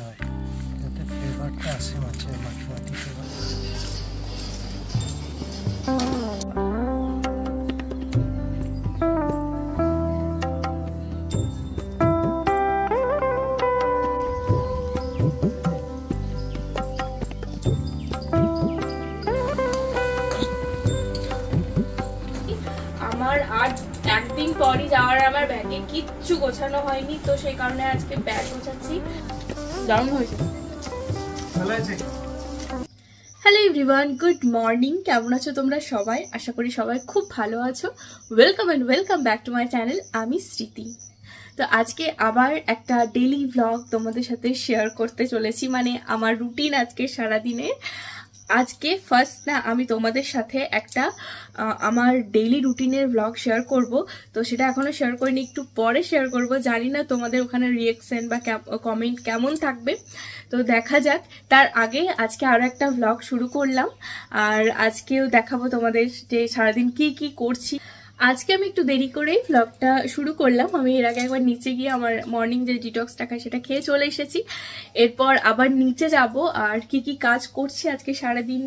হয় যাতে ফ্লেভারটা আসে মাছের মাটি ফ্লেভার। আমার আজ একদিন পরই যাওয়ার আমার ব্যাগে কিচ্ছু গোছানো হয়নি, তো সেই কারণে আজকে ব্যাগ গোছাচ্ছি। দারুণ হয়েছে। Hello everyone, good morning. কেমন আছো তোমরা সবাই? আশা করি সবাই খুব ভালো আছো। Welcome and welcome back to my channel. আমি স্মৃতি। তো আজকে আবার একটা ডেইলি ব্লগ তোমাদের সাথে শেয়ার করতে চলেছি, মানে আমার রুটিন আজকে সারাদিনের। আজকে ফার্স্ট না আমি তোমাদের সাথে একটা আমার ডেইলি রুটিনের ব্লগ শেয়ার করব। তো সেটা এখনো শেয়ার করিনি, একটু পরে শেয়ার করব। জানি না তোমাদের ওখানে রিয়েকশন বা কমেন্ট কেমন থাকবে, তো দেখা যাক। তার আগে আজকে আরও একটা ব্লগ শুরু করলাম, আর আজকেও দেখাবো তোমাদের যে সারাদিন কি কি করছি। আজকে আমি একটু দেরি করেই ব্লগটা শুরু করলাম। আমি এর আগে একবার নিচে গিয়ে আমার মর্নিং যে ডিটক্সটা খাই সেটা খেয়ে চলে এসেছি। এরপর আবার নিচে যাব, আর কি কি কাজ করছি আজকে সারাদিন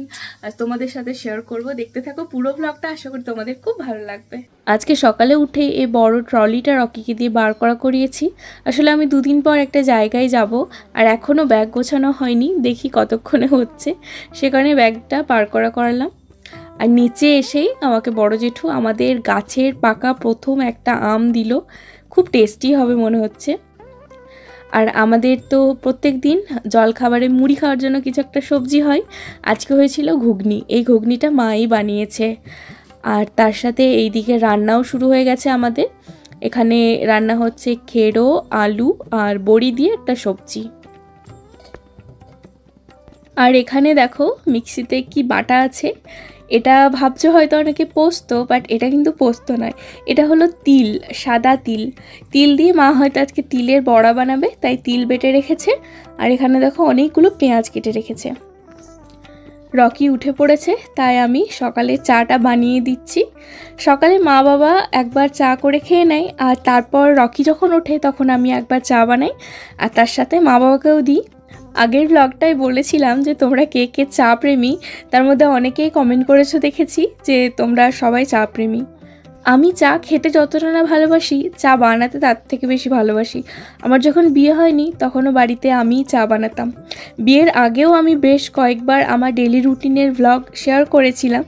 তোমাদের সাথে শেয়ার করব। দেখতে থাকো পুরো ব্লগটা, আশা করি তোমাদের খুব ভালো লাগবে। আজকে সকালে উঠে এই বড় ট্রলিটা রকিকে দিয়ে বার করা করিয়েছি। আসলে আমি দুদিন পর একটা জায়গায় যাব, আর এখনও ব্যাগ গোছানো হয়নি, দেখি কতক্ষণে হচ্ছে, সে কারণে ব্যাগটা বার করালাম। আর নিচে এসেই আমাকে বড় জেঠু আমাদের গাছের পাকা প্রথম একটা আম দিল, খুব টেস্টি হবে মনে হচ্ছে। আর আমাদের তো প্রত্যেক দিন জলখাবারে মুড়ি খাওয়ার জন্য কিছু একটা সবজি হয়, আজকে হয়েছিল ঘুগনি। এই ঘুগনিটা মাই বানিয়েছে, আর তার সাথে এইদিকে রান্নাও শুরু হয়ে গেছে আমাদের। এখানে রান্না হচ্ছে খেড়ো, আলু আর বড়ি দিয়ে একটা সবজি। আর এখানে দেখো মিক্সিতে কি বাটা আছে। এটা ভাবছো হয়তো অনেকে পোস্ত, বাট এটা কিন্তু পোস্ত নয়, এটা হলো তিল, সাদা তিল। তিল দিয়ে মা হয়তো আজকে তিলের বড়া বানাবে, তাই তিল বেটে রেখেছে। আর এখানে দেখো অনেকগুলো পেঁয়াজ কেটে রেখেছে। রকি উঠে পড়েছে, তাই আমি সকালে চাটা বানিয়ে দিচ্ছি। সকালে মা বাবা একবার চা করে খেয়ে নেয়, আর তারপর রকি যখন ওঠে তখন আমি একবার চা বানাই, আর তার সাথে মা বাবাকেও দিই। আগের ব্লগটায় বলেছিলাম যে তোমরা কে কে চা প্রেমী, তার মধ্যে অনেকেই কমেন্ট করেছো দেখেছি যে তোমরা সবাই চা প্রেমী। আমি চা খেতে যতটা না ভালোবাসি, চা বানাতে তার থেকে বেশি ভালোবাসি। আমার যখন বিয়ে হয়নি তখনও বাড়িতে আমিই চা বানাতাম। বিয়ের আগেও আমি বেশ কয়েকবার আমার ডেলি রুটিনের ব্লগ শেয়ার করেছিলাম।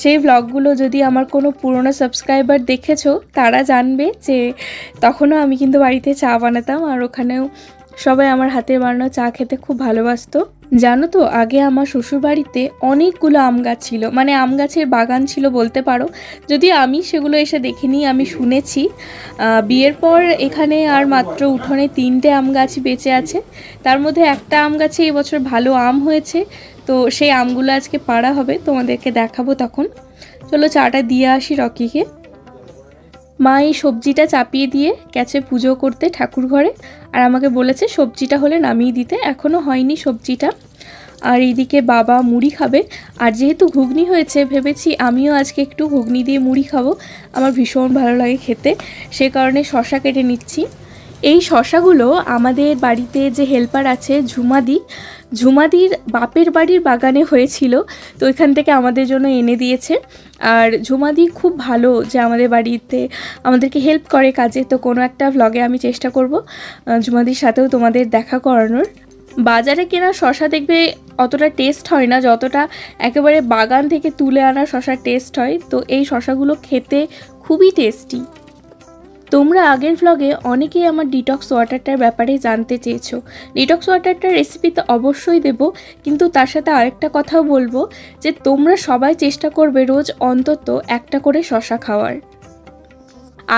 সেই ব্লগগুলো যদি আমার কোনো পুরনো সাবস্ক্রাইবার দেখেছো তারা জানবে যে তখনও আমি কিন্তু বাড়িতে চা বানাতাম, আর ওখানেও সবাই আমার হাতে বানানো চা খেতে খুব ভালোবাসতো। জানো তো, আগে আমার শ্বশুর বাড়িতে অনেকগুলো আম গাছ ছিল, মানে আম গাছের বাগান ছিল বলতে পারো। যদি আমি সেগুলো এসে দেখিনি, আমি শুনেছি। বিয়ের পর এখানে আর মাত্র উঠোনে 3টে আম গাছই বেঁচে আছে। তার মধ্যে একটা আম গাছে এবছর ভালো আম হয়েছে, তো সেই আমগুলো আজকে পাড়া হবে, তোমাদেরকে দেখাবো তখন। চলো চাটা দিয়ে আসি রকিকে। মা এই সবজিটা চাপিয়ে দিয়ে গেছে পুজো করতে ঠাকুর ঘরে, আর আমাকে বলেছে সবজিটা হলে নামিয়ে দিতে, এখনও হয়নি সবজিটা। আর এইদিকে বাবা মুড়ি খাবে, আর যেহেতু ঘুগনি হয়েছে ভেবেছি আমিও আজকে একটু ঘুগনি দিয়ে মুড়ি খাবো, আমার ভীষণ ভালো লাগে খেতে, সে কারণে শসা কেটে নিচ্ছি। এই শসাগুলো আমাদের বাড়িতে যে হেল্পার আছে ঝুমাদির বাপের বাড়ির বাগানে হয়েছিল, তো এখান থেকে আমাদের জন্য এনে দিয়েছে। আর ঝুমাদি খুব ভালো, যে আমাদের বাড়িতে আমাদেরকে হেল্প করে কাজে। তো কোনো একটা ভ্লগে আমি চেষ্টা করব ঝুমাদির সাথেও তোমাদের দেখা করানোর। বাজারে কেনা শসা দেখবে অতটা টেস্ট হয় না, যতটা একেবারে বাগান থেকে তুলে আনা শসার টেস্ট হয়। তো এই শসাগুলো খেতে খুবই টেস্টি। তোমরা আগের ভ্লগে অনেকেই আমার ডিটক্স ওয়াটারটার ব্যাপারে জানতে চেয়েছো। ডিটক্স ওয়াটারটার রেসিপি তো অবশ্যই দেব, কিন্তু তার সাথে আরেকটা কথাও বলবো যে তোমরা সবাই চেষ্টা করবে রোজ অন্তত একটা করে শসা খাওয়ার।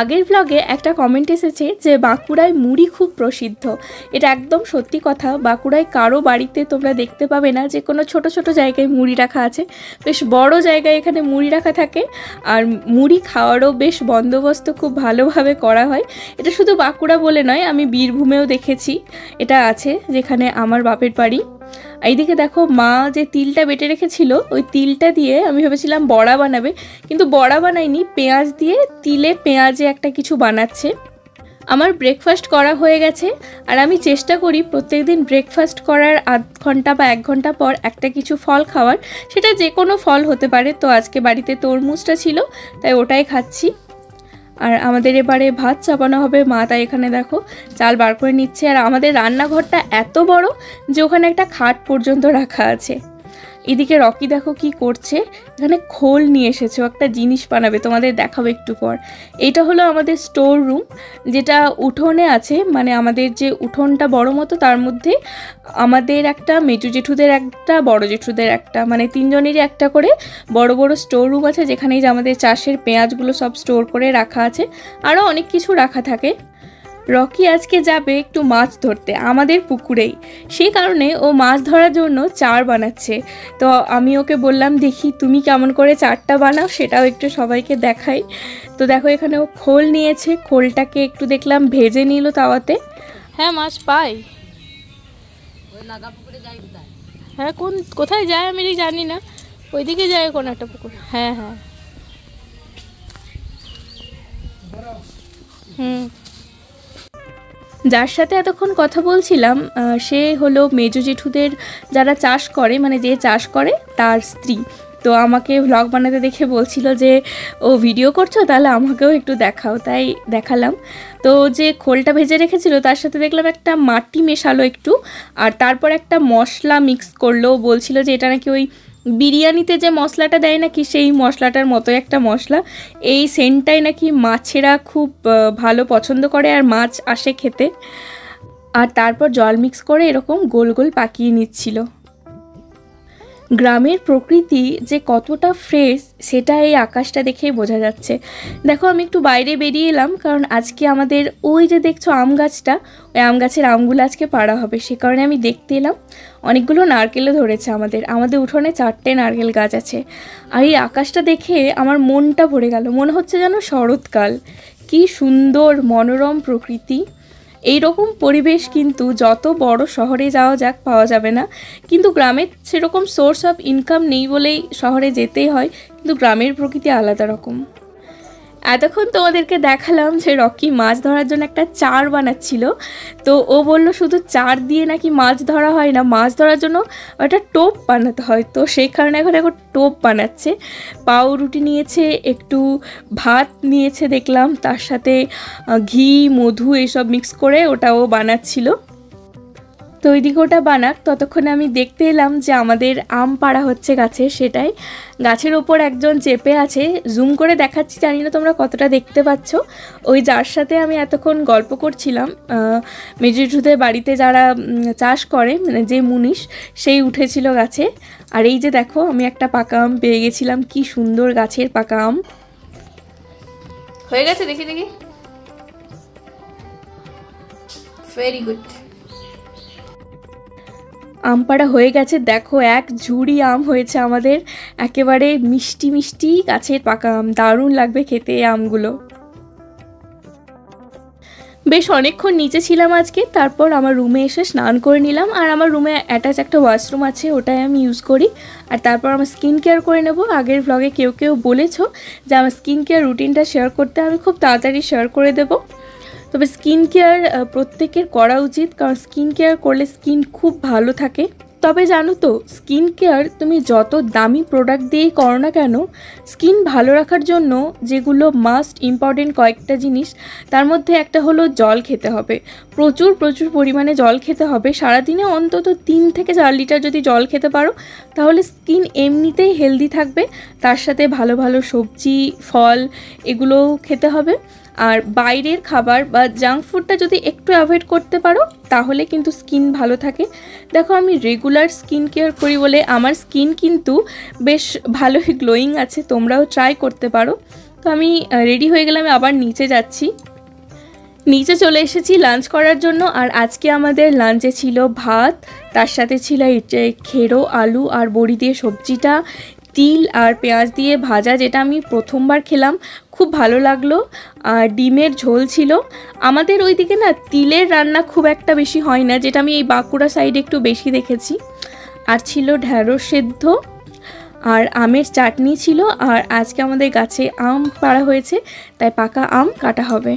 আগের ব্লগে একটা কমেন্ট এসেছে যে বাঁকুড়ায় মুড়ি খুব প্রসিদ্ধ। এটা একদম সত্যি কথা। বাঁকুড়ায় কারো বাড়িতে তোমরা দেখতে পাবে না যে কোনো ছোট ছোট জায়গায় মুড়ি রাখা আছে, বেশ বড় জায়গায় এখানে মুড়ি রাখা থাকে। আর মুড়ি খাওয়ারও বেশ বন্দোবস্ত খুব ভালোভাবে করা হয়। এটা শুধু বাঁকুড়া বলে নয়, আমি বীরভূমেও দেখেছি এটা আছে, যেখানে আমার বাপের বাড়ি। এইদিকে দেখো মা যে তিলটা বেটে রেখেছিল, ওই তিলটা দিয়ে আমি ভেবেছিলাম বড়া বানাবে, কিন্তু বড়া বানাইনি, পেঁয়াজ দিয়ে তিলে পেঁয়াজে একটা কিছু বানাচ্ছে। আমার ব্রেকফাস্ট করা হয়ে গেছে, আর আমি চেষ্টা করি প্রত্যেকদিন ব্রেকফাস্ট করার আধ ঘন্টা বা 1 ঘন্টা পর একটা কিছু ফল খাওয়ার, সেটা যে কোনো ফল হতে পারে। তো আজকে বাড়িতে তরমুজটা ছিল, তাই ওটাই খাচ্ছি। আর আমাদের এবারে ভাত চাপানো হবে, মা তাই এখানে দেখো চাল বার করে নিচ্ছে। আর আমাদের রান্নাঘরটা এত বড় যে ওখানে একটা খাট পর্যন্ত রাখা আছে। এদিকে রকি দেখো কি করছে, এখানে খোল নিয়ে এসেছে, একটা জিনিস বানাবে, তোমাদের দেখাবো একটু পর। এটা হলো আমাদের স্টোর রুম, যেটা উঠোনে আছে, মানে আমাদের যে উঠোনটা বড় মতো, তার মধ্যে আমাদের একটা, মেজু জেঠুদের একটা, বড় জেঠুদের একটা, মানে 3 জনেরই একটা করে বড় বড় স্টোর রুম আছে, যেখানে যে আমাদের চাষের পেঁয়াজগুলো সব স্টোর করে রাখা আছে, আরও অনেক কিছু রাখা থাকে। রকি আজকে যাবে একটু মাছ ধরতে আমাদের পুকুরেই, সেই কারণে ও মাছ ধরার জন্য চার বানাচ্ছে। তো আমি ওকে বললাম দেখি তুমি কেমন করে চারটা বানাও, সেটাও একটু সবাইকে দেখাই। তো দেখো এখানে ও খোল নিয়েছে, খোলটাকে একটু দেখলাম ভেজে নিল তাওয়াতে। হ্যাঁ মাছ পাই, হ্যাঁ কোথায় যায় আমি জানি না, ওইদিকে যায় কোন একটা পুকুর। হ্যাঁ হ্যাঁ যার সাথে এতক্ষণ কথা বলছিলাম সে হলো মেজো জেঠুদের যারা চাষ করে, মানে যে চাষ করে তার স্ত্রী। তো আমাকে ভ্লগ বানাতে দেখে বলছিল যে ও ভিডিও করছো, তাহলে আমাকেও একটু দেখাও, তাই দেখালাম। তো যে খোলটা ভেজে রেখেছিল তার সাথে দেখলাম একটা মাটি মেশালো একটু, আর তারপর একটা মশলা মিক্স করলো। বলছিল যে এটা নাকি ওই বিরিয়ানিতে যে মশলাটা দেয় নাকি সেই মশলাটার মতো একটা মশলা, এই সেন্টটাই নাকি মাছেরা খুব ভালো পছন্দ করে আর মাছ আসে খেতে। আর তারপর জল মিক্স করে এরকম গোল গোল পাকিয়ে নিচ্ছিল। গ্রামের প্রকৃতি যে কতটা ফ্রেশ সেটা এই আকাশটা দেখেই বোঝা যাচ্ছে। দেখো আমি একটু বাইরে বেরিয়ে এলাম, কারণ আজকে আমাদের ওই যে দেখছো আম গাছটা, ওই আম গাছের আমগুলো আজকে পাড়া হবে, সে কারণে আমি দেখতে এলাম। অনেকগুলো নারকেলও ধরেছে আমাদের উঠোনে 4টে নারকেল গাছ আছে। আর এই আকাশটা দেখে আমার মনটা ভরে গেল, মনে হচ্ছে যেন শরৎকাল। কি সুন্দর মনোরম প্রকৃতি। এই রকম পরিবেশ কিন্তু যত বড় শহরে যাওয়া যাক পাওয়া যাবে না, কিন্তু গ্রামে সেরকম সোর্স অফ ইনকাম নেই বলেই শহরে যেতেই হয়, কিন্তু গ্রামের প্রকৃতি আলাদা রকম। এতক্ষণ তোমাদেরকে দেখালাম যে রকি মাছ ধরার জন্য একটা চার বানাচ্ছিল। তো ও বলল শুধু চার দিয়ে নাকি মাছ ধরা হয় না, মাছ ধরার জন্য একটা টোপ বানাতে হয়। তো সেই কারণে এখন টোপ বানাচ্ছে। পাউরুটি নিয়েছে, একটু ভাত নিয়েছে দেখলাম, তার সাথে ঘি মধু এইসব মিক্স করে ওটাও বানাচ্ছিল। তো ওইদিকে ওটা বানাক, ততক্ষণে আমি দেখতে এলাম যে আমাদের আম পাড়া হচ্ছে গাছে, সেটাই গাছের ওপর একজন চেপে আছে, জুম করে দেখাচ্ছি, জানি না তোমরা কতটা দেখতে পাচ্ছ। ওই যার সাথে আমি এতক্ষণ গল্প করছিলাম, মেজো জেঠুদের বাড়িতে যারা চাষ করে, মানে যে মুনিশ, সেই উঠেছিল গাছে। আর এই যে দেখো আমি একটা পাকা আম পেয়ে গেছিলাম, কি সুন্দর গাছের পাকা আম হয়ে গেছে, দেখি দেখি, ভেরি গুড। আম পাড়া হয়ে গেছে, দেখো এক ঝুড়ি আম হয়েছে আমাদের, একেবারে মিষ্টি মিষ্টি গাছের পাকা আম, দারুণ লাগবে খেতে এই আমগুলো। বেশ অনেকক্ষণ নিচে ছিলাম আজকে, তারপর আমার রুমে এসে স্নান করে নিলাম। আর আমার রুমে অ্যাটাচ একটা ওয়াশরুম আছে, ওটাই আমি ইউজ করি। আর তারপর আমার স্কিন কেয়ার করে নেব। আগের ভ্লগে কেউ কেউ বলেছো যে আমার স্কিন কেয়ার রুটিনটা শেয়ার করতে, আমি খুব তাড়াতাড়ি শেয়ার করে দেবো। তবে স্কিন কেয়ার প্রত্যেকের করা উচিত, কারণ স্কিন কেয়ার করলে স্কিন খুব ভালো থাকে। তবে জানো তো, স্কিন কেয়ার তুমি যত দামি প্রোডাক্ট দিয়েই করো না কেন, স্কিন ভালো রাখার জন্য যেগুলো মাস্ট ইম্পর্টেন্ট কয়েকটা জিনিস, তার মধ্যে একটা হলো জল খেতে হবে। প্রচুর প্রচুর পরিমাণে জল খেতে হবে, সারাদিনে অন্তত 3 থেকে 4 লিটার যদি জল খেতে পারো, তাহলে স্কিন এমনিতেই হেলদি থাকবে। তার সাথে ভালো ভালো সবজি ফল এগুলোও খেতে হবে। আর বাইরের খাবার বা জাঙ্ক ফুডটা যদি একটু অ্যাভয়েড করতে পারো, তাহলে কিন্তু স্কিন ভালো থাকে। দেখো আমি রেগুলার স্কিন কেয়ার করি বলে আমার স্কিন কিন্তু বেশ ভালোই গ্লোয়িং আছে, তোমরাও ট্রাই করতে পারো। তো আমি রেডি হয়ে গেলাম, আবার নিচে যাচ্ছি। নিচে চলে এসেছি লাঞ্চ করার জন্য। আর আজকে আমাদের লাঞ্চে ছিল ভাত, তার সাথে ছিল খেরো আলু আর বড়ি দিয়ে সবজিটা, তিল আর পেঁয়াজ দিয়ে ভাজা, যেটা আমি প্রথমবার খেলাম, খুব ভালো লাগলো। আর ডিমের ঝোল ছিল। আমাদের ওইদিকে না তিলের রান্না খুব একটা বেশি হয় না, যেটা আমি এই বাঁকুড়া সাইডে একটু বেশি দেখেছি। আর ছিল ঢ্যাঁড়স সেদ্ধ আর আমের চাটনি ছিল। আর আজকে আমাদের গাছে আম পাড়া হয়েছে, তাই পাকা আম কাটা হবে।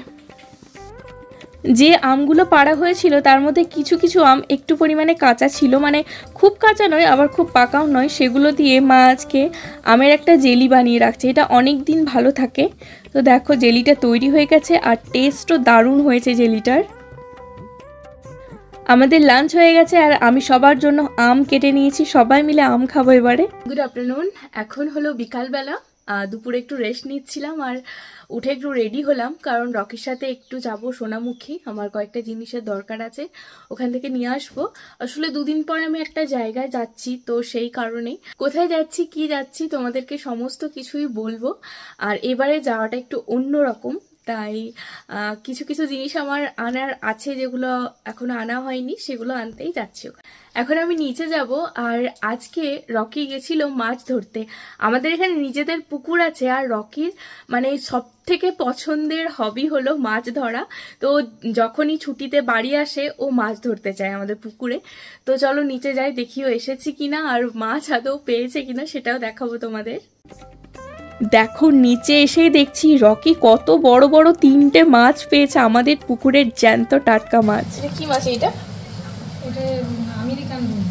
যে আমগুলো পাড়া হয়েছিল তার মধ্যে কিছু কিছু আম একটু পরিমাণে কাঁচা ছিল, মানে খুব কাঁচা নয় আবার খুব পাকাও নয়। সেগুলো দিয়ে মা আজকে আমের একটা জেলি বানিয়ে রাখছে, এটা অনেক দিন ভালো থাকে। তো দেখো জেলিটা তৈরি হয়ে গেছে আর টেস্টও দারুণ হয়েছে জেলিটার। আমাদের লাঞ্চ হয়ে গেছে আর আমি সবার জন্য আম কেটে নিয়েছি, সবাই মিলে আম খাবো এবারে। গুড আফটারনুন, এখন হলো বিকালবেলা, দুপুরে একটু রেস্ট নিচ্ছিলাম আর উঠে একটু রেডি হলাম, কারণ রকির সাথে একটু যাব সোনামুখী, আমার কয়েকটা জিনিসের দরকার আছে, ওখান থেকে নিয়ে আসবো। আসলে দুদিন পর আমি একটা জায়গায় যাচ্ছি, তো সেই কারণেই কোথায় যাচ্ছি কি যাচ্ছি তোমাদেরকে সমস্ত কিছুই বলবো। আর এবারে যাওয়াটা একটু অন্যরকম, তাই কিছু কিছু জিনিস আমার আনার আছে যেগুলো এখনো আনা হয়নি, সেগুলো আনতেই যাচ্ছি। এখন আমি নিচে যাব। আর আজকে রকি গেছিল মাছ ধরতে, আমাদের এখানে নিজেদের পুকুর আছে আর রকির মানে সব থেকে পছন্দের হবি হলো মাছ ধরা। তো যখনই ছুটিতে বাড়ি আসে ও মাছ ধরতে চায় আমাদের পুকুরে। তো চলো নিচে যাই, দেখিও এসেছি কিনা আর মাছ আদৌ পেয়েছে কিনা সেটাও দেখাবো তোমাদের। দেখো নিচে এসেই দেখছি রকি কত বড় বড় 3টে মাছ পেয়েছে, আমাদের পুকুরের জ্যান্ত টাটকা মাছ। এটা কি মাছ? এটা আমেরিকান রুই।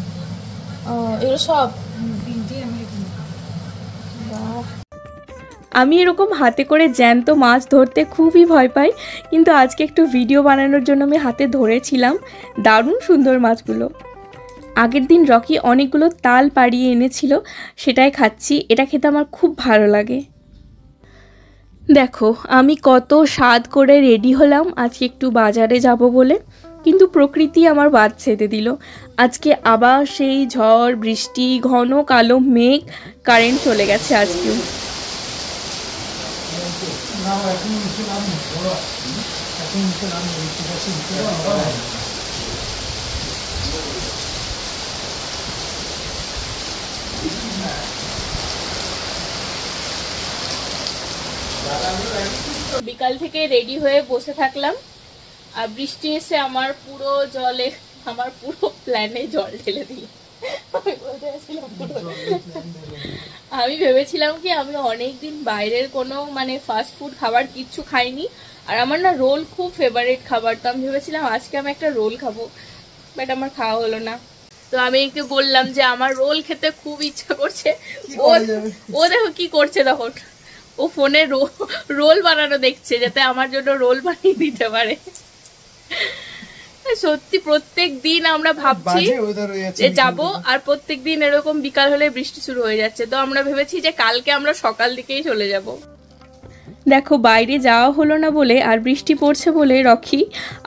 এগুলো সব 3টে আমেরিকান। আমি এরকম হাতে করে জ্যান্ত মাছ ধরতে খুবই ভয় পাই, কিন্তু আজকে একটু ভিডিও বানানোর জন্য আমি হাতে ধরেছিলাম। দারুণ সুন্দর মাছগুলো। আগের দিন রকি অনেকগুলো তাল পাড়িয়ে এনেছিল, সেটাই খাচ্ছি, এটা খেতে আমার খুব ভালো লাগে। দেখো আমি কত স্বাদ করে রেডি হলাম আজকে একটু বাজারে যাব বলে, কিন্তু প্রকৃতি আমার বাদ ছেড়ে দিল। আজকে আবার সেই ঝড় বৃষ্টি, ঘন কালো মেঘ, কারেন্ট চলে গেছে আজকেও। বিকাল থেকে রেডি হয়ে বসে থাকলাম আর বৃষ্টি এসে আমার পুরো প্ল্যানে জল ঢেলে দিল। আমি ভেবেছিলাম কি আমি অনেকদিন বাইরের কোনো মানে ফাস্ট ফুড খাবার কিচ্ছু খাইনি, আর আমার না রোল খুব ফেভারিট খাবার, তো আমি ভেবেছিলাম আজকে আমি একটা রোল খাবো, বাট আমার খাওয়া হলো না। তো আমি একটু বললাম যে আমার রোল খেতে খুব ইচ্ছা করছে, ও দেখো কি করছে, তখন ও ফোনে রোল বানানো দেখছে যাতে আমার জন্য রোল বানিয়ে দিতে পারে। সত্যি প্রত্যেক দিন আমরা ভাবছি যে যাবো, আর প্রত্যেক দিন এরকম বিকাল হলে বৃষ্টি শুরু হয়ে যাচ্ছে। তো আমরা ভেবেছি যে কালকে আমরা সকাল দিকেই চলে যাব। দেখো বাইরে যাওয়া হলো না বলে আর বৃষ্টি পড়ছে বলে রকি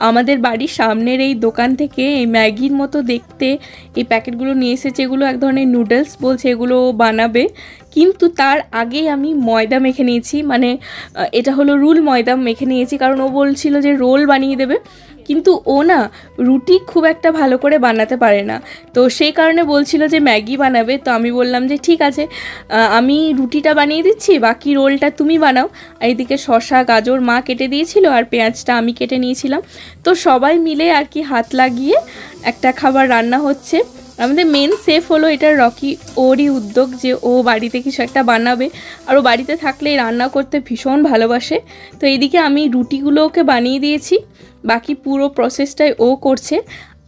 আমাদের বাড়ির সামনের এই দোকান থেকে এই ম্যাগির মতো দেখতে এই প্যাকেটগুলো নিয়ে এসেছে। এগুলো এক ধরনের নুডলস বলছে, এগুলো বানাবে, কিন্তু তার আগেই আমি ময়দা মেখে নিয়েছি, মানে এটা হলো রুল ময়দা মেখে নিয়েছি, কারণ ও বলছিল যে রোল বানিয়ে দেবে, কিন্তু ও না রুটি খুব একটা ভালো করে বানাতে পারে না, তো সেই কারণে বলছিল যে ম্যাগি বানাবে। তো আমি বললাম যে ঠিক আছে, আমি রুটিটা বানিয়ে দিচ্ছি, বাকি রোলটা তুমি বানাও। এইদিকে শসা গাজর মা কেটে দিয়েছিল আর পেঁয়াজটা আমি কেটে নিয়েছিলাম। তো সবাই মিলে আর কি হাত লাগিয়ে একটা খাবার রান্না হচ্ছে। আমাদের মেন সেফ হলো এটা রকি, ওরই উদ্যোগ যে ও বাড়িতে কিছু একটা বানাবে, আর ও বাড়িতে থাকলে রান্না করতে ভীষণ ভালোবাসে। তো এইদিকে আমি রুটিগুলো ওকে বানিয়ে দিয়েছি, বাকি পুরো প্রসেসটাই ও করছে।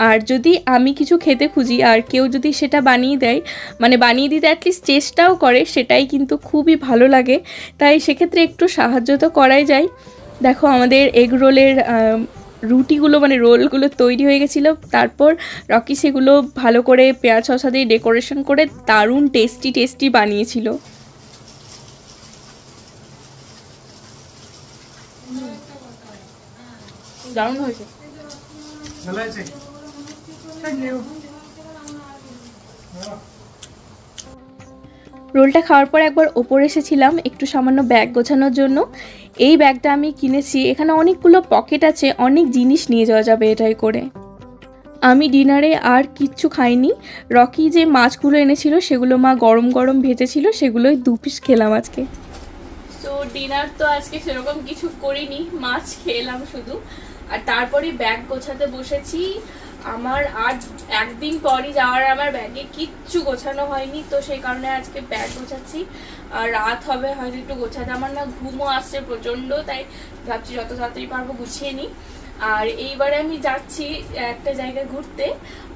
আর যদি আমি কিছু খেতে খুঁজি আর কেউ যদি সেটা বানিয়ে দেয়, মানে বানিয়ে দিতে অ্যাটলিস্ট চেষ্টাও করে, সেটাই কিন্তু খুবই ভালো লাগে। তাই সেক্ষেত্রে একটু সাহায্য তো করাই যায়। দেখো আমাদের এগ রোলের রুটিগুলো মানে রোলগুলো তৈরি হয়ে গেছিলো, তারপর রকি সেগুলো ভালো করে পেঁয়াজ শসা দিয়ে ডেকোরেশন করে দারুণ টেস্টি বানিয়েছিল। দারুণ হয়েছে। রোলটা খাওয়ার পর একবার ওপরে এসেছিলাম একটু সামান্য ব্যাগ গোছানোর জন্য। এই ব্যাগটা আমি কিনেছি, এখানে অনেকগুলো পকেট আছে, অনেক জিনিস নিয়ে যাওয়া যাবে এটাই করে। আমি ডিনারে আর কিচ্ছু খাইনি, রকি যে মাছগুলো এনেছিল সেগুলো মা গরম গরম ভেজেছিল, সেগুলোই 2 পিস খেলাম আজকে। তো ডিনার তো আজকে সেরকম কিছু করিনি, মাছ খেলাম শুধু। আর তারপরে ব্যাগ গোছাতে বসেছি। আমার আর একদিন পরই যাওয়ার, আমার ব্যাগে কিচ্ছু গোছানো হয়নি, তো সেই কারণে আজকে ব্যাগ গোছাচ্ছি। আর রাত হবে হয়তো একটু গোছাতে, আমার না ঘুমও আসছে প্রচণ্ড, তাই ভাবছি যত তাড়াতাড়ি পারবো গুছিয়ে নিই। আর এইবারে আমি যাচ্ছি একটা জায়গায় ঘুরতে,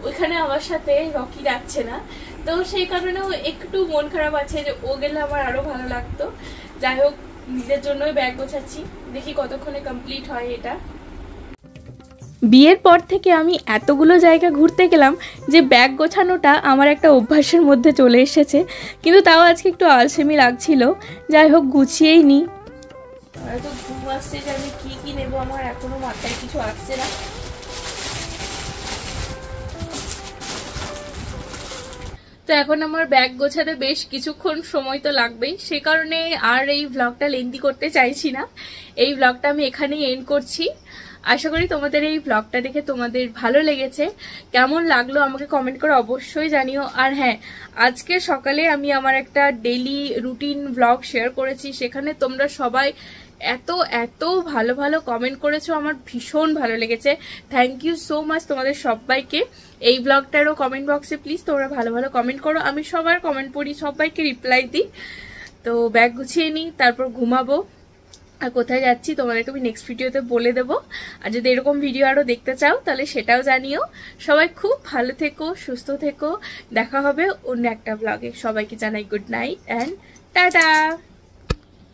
ওইখানে আমার সাথে রকি যাচ্ছে না, তো সেই কারণেও একটু মন খারাপ আছে যে ও গেলে আমার আরো ভালো লাগতো। যাই হোক, নিজের জন্যই ব্যাগ গোছাচ্ছি, দেখি কতক্ষণে কমপ্লিট হয় এটা। বিয়ের পর থেকে আমি এতগুলো জায়গা ঘুরতে গেলাম যে ব্যাগ গোছানোটা আমার একটা অভ্যাসের মধ্যে চলে এসেছে, কিন্তু তাও আজকে একটু আলসেমি লাগছিল। যাই হোক, গুছিয়েই নিই। এত ঘুম আসছে যে আমি কি কি নেবো আমার এখনো মাথায় কিছু আসছে না। তো এখন আমার ব্যাগ গোছাতে বেশ কিছুক্ষণ সময় তো লাগবেই, সে কারণে আর এই ব্লগটা লেন্দি করতে চাইছি না। এই ব্লগটা আমি এখানেই এন্ড করছি। আশা করি তোমাদের এই ব্লগটা দেখে তোমাদের ভালো লেগেছে। কেমন লাগলো আমাকে কমেন্ট করে অবশ্যই জানিও। আর হ্যাঁ, আজকে সকালে আমি আমার একটা ডেইলি রুটিন ব্লগ শেয়ার করেছি, সেখানে তোমরা সবাই এত এত ভালো ভালো কমেন্ট করেছো, আমার ভীষণ ভালো লেগেছে। থ্যাংক ইউ সো মাচ তোমাদের সবাইকে। এই ব্লগটারও কমেন্ট বক্সে প্লিজ তোমরা ভালো ভালো কমেন্ট করো, আমি সবার কমেন্ট পড়ি, সবাইকে রিপ্লাই দিই। তো ব্যাগ গুছিয়ে নিই, তারপর ঘুমাবো। আর কোথায় যাচ্ছি তোমাদেরকে আমি নেক্সট ভিডিওতে বলে দেবো। আর যদি এরকম ভিডিও আরও দেখতে চাও তাহলে সেটাও জানিও। সবাই খুব ভালো থেকো, সুস্থ থেকো। দেখা হবে অন্য একটা ব্লগে। সবাইকে জানাই গুড নাইট অ্যান্ড টাটা।